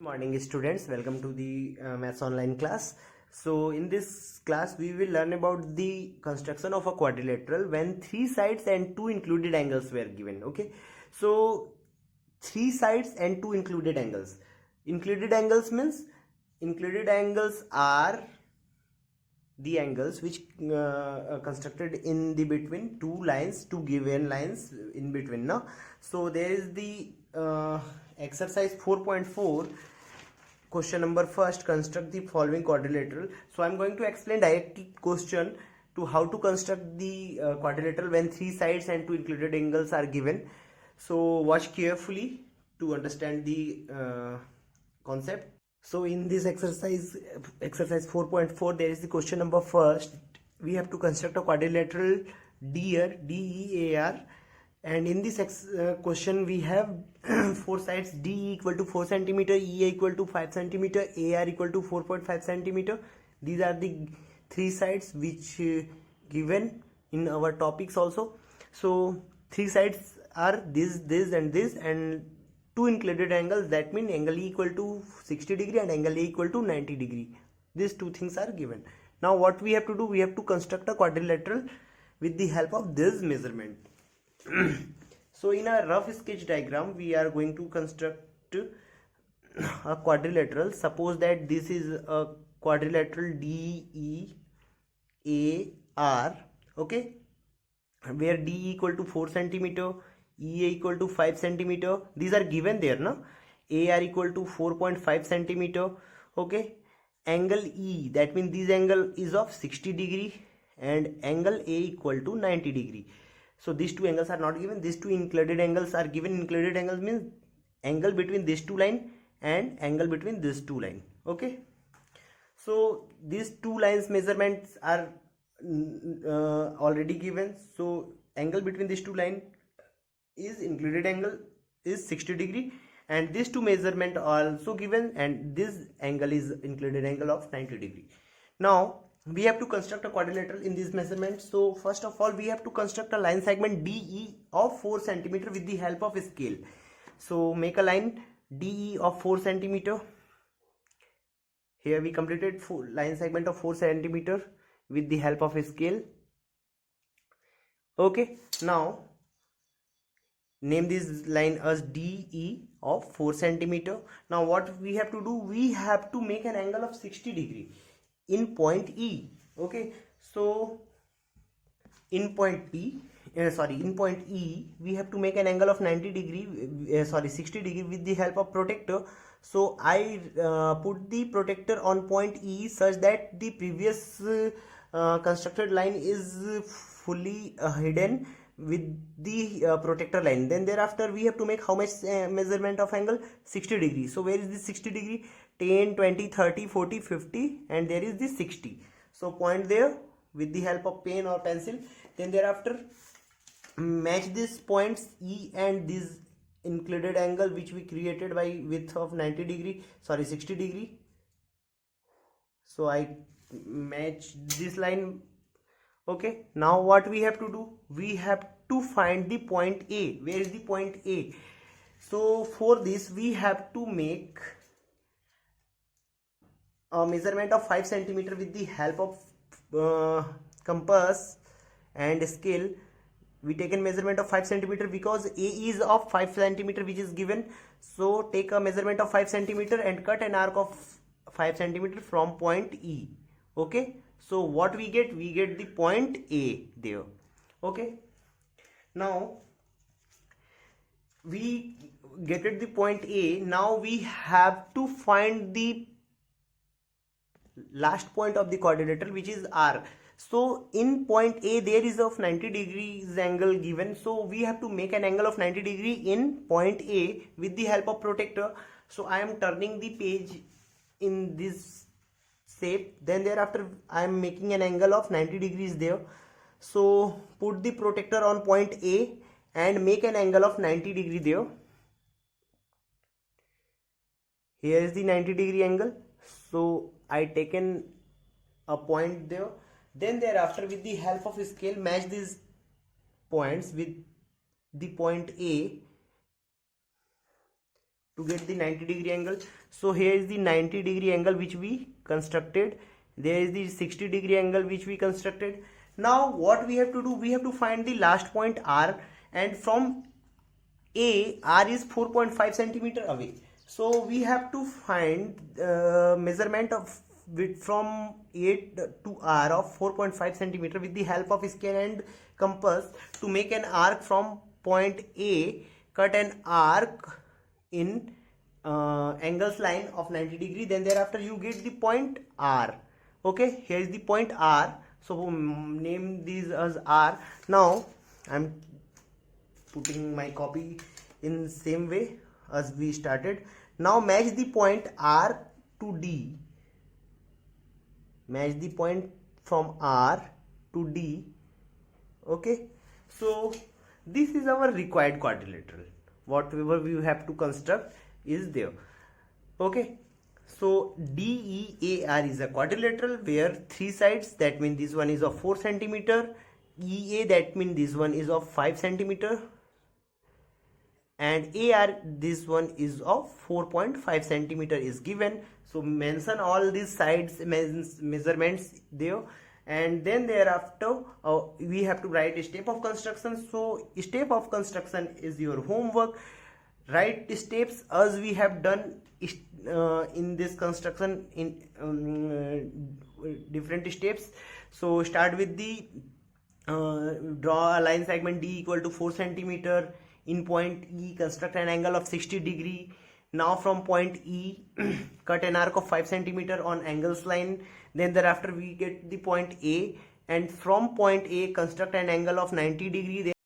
Morning students, welcome to the maths online class. So in this class we will learn about the construction of a quadrilateral when three sides and two included angles were given. Okay, so three sides and two included angles. Included angles means included angles are the angles which constructed in the between two given lines in between. Now so there is the exercise 4.4. Question number first, construct the following quadrilateral. So I'm going to explain directly question to how to construct the quadrilateral when three sides and two included angles are given. So watch carefully to understand the concept. So in this exercise 4.4, there is the question number first. We have to construct a quadrilateral DEAR, and in this question we have four sides: DE equal to 4 centimeter, EA equal to 5 centimeter, AR equal to 4.5 centimeter. These are the three sides which given in our topics also. So three sides are this, and two included angles, that means angle E equal to 60 degree and angle A equal to 90 degree. These two things are given. Now what we have to do, we have to construct a quadrilateral with the help of this measurement. So in a rough sketch diagram we are going to construct a quadrilateral. Suppose that this is a quadrilateral DEAR, okay, where DE equal to 4 centimeter, EA equal to 5 centimeter. These are given there, no? AR equal to 4.5 centimeter, okay. Angle E, that means this angle is of 60 degree, and angle A equal to 90 degree. So these two angles are not given. These two included angles are given. Included angles means angle between these two line and angle between these two line, okay. So these two lines measurements are already given. So angle between these two line is included angle is 60 degree, and these two measurement also given, and this angle is included angle of 90 degree. Now we have to construct a quadrilateral in this measurement. So first of all we have to construct a line segment DE of 4 centimeter with the help of a scale. So make a line DE of 4 centimeter. Here we completed line segment of 4 centimeter with the help of a scale, okay. Now name this line as DE of 4 centimeter. Now what we have to do, we have to make an angle of 60 degree in point E, okay. So in point E we have to make an angle of 90 degree 60 degree with the help of protractor. So I put the protractor on point E such that the previous constructed line is fully hidden with the protractor line. Then thereafter we have to make how much measurement of angle? 60 degree. So where is this 60 degree? 10, 20, 30, 40, 50, and there is this 60. So point there with the help of pen or pencil. Then thereafter match these points E and this included angle which we created by width of 60 degree. So I match this line, okay. Now what we have to do, we have to find the point A. Where is the point A? So for this we have to make a measurement of 5 centimeter with the help of compass and scale. We take a measurement of 5 centimeter because A is of 5 centimeter which is given. So take a measurement of 5 centimeter and cut an arc of 5 centimeter from point E, okay. So what we get the point A there, okay. Now we get the point A. Now we have to find the last point of the quadrilateral, which is R. So in point A there is of 90 degrees angle given. So we have to make an angle of 90 degree in point A with the help of protractor. So I am turning the page in this shape. Then thereafter I am making an angle of 90 degrees there. So put the protractor on point A and make an angle of 90 degree there. Here is the 90 degree angle. So I taken a point there. Then thereafter with the help of a scale match these points with the point A. to get the 90-degree angle. So here is the 90-degree angle which we constructed. There is the 60-degree angle which we constructed. Now what we have to do, we have to find the last point R, and from A, R is 4.5 centimeter away. So we have to find measurement of width from A to R of 4.5 centimeter with the help of scale and compass to make an arc from point A. Cut an arc in angles line of 90-degree. Then thereafter you get the point R. Okay, here is the point R. So name these as R. Now I'm putting my copy in same way as we started. Now match the point R to D. Match the point from R to D. Okay, so this is our required quadrilateral. Whatever we have to construct is there. Okay, so DEAR is a quadrilateral where three sides, that means this one is of 4 centimeter, EA, that means this one is of 5 centimeter, and AR, this one is of 4.5 centimeter is given. So mention all these sides measurements there, and then thereafter we have to write a step of construction. So step of construction is your homework. Write steps as we have done in this construction in different steps. So start with the draw a line segment D equal to 4 centimeter. In point E, construct an angle of 60 degree. Now from point E, cut an arc of 5 centimeter on angles line. Then thereafter we get the point A, and from point A construct an angle of 90 degree.